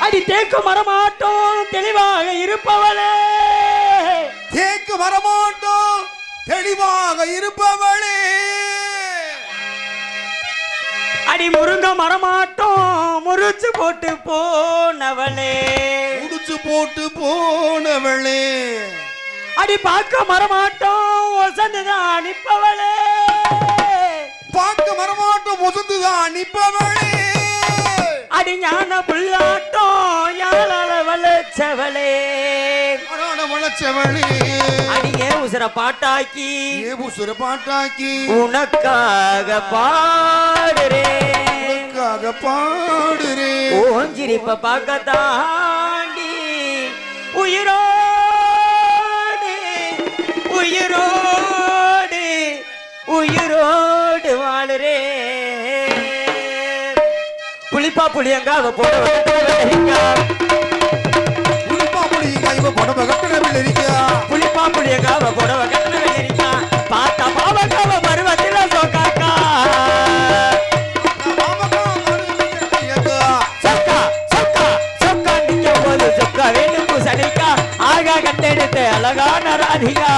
அடி தேக்கு மரமாட்டோம் தெளிவாக இருப்பவளே, தேக்கு மரமாட்டோம் தெளிவாக இருப்பவளே, அடி முருங்க மரமாட்டோம் முறிச்சு போட்டு போனவளே, முடிச்சு போட்டு போனவளே, அடி பார்க்க மரமாட்டோம் வசந்துதான் நிற்பவளே, பார்க்க மரமாட்டோம் வசந்துதான் நிற்பவளே, அடி ஞான புல்லாட்டம் யாழால வளச்சவளே, வளச்சவளே, அடியே உசுர பாட்டாக்கி உசுர பாட்டாக்கி உனக்காக பாடுறேன், உனக்காக பாடுறேன், ஓஞ்சிரிப்ப பார்க்க தாண்டி உயிரோடு உயிரோடு உயிரோடு வாழுறே, புளிப்பா புளியங்காவ போட புளிப்பா புளியங்காவ போட வெள்ளரிக்கா, புளிப்பா புளியங்காவ போட வெள்ளரிக்கா, பார்த்தா பாவக்காவ பருவத்தில சோக்காக்கா, சொக்கா சொக்கா சொக்கா நிக்க போது சொக்கா வேணும் பூசணிக்கா, ஆகா கட்டெடுத்த அழகான ராதிகா,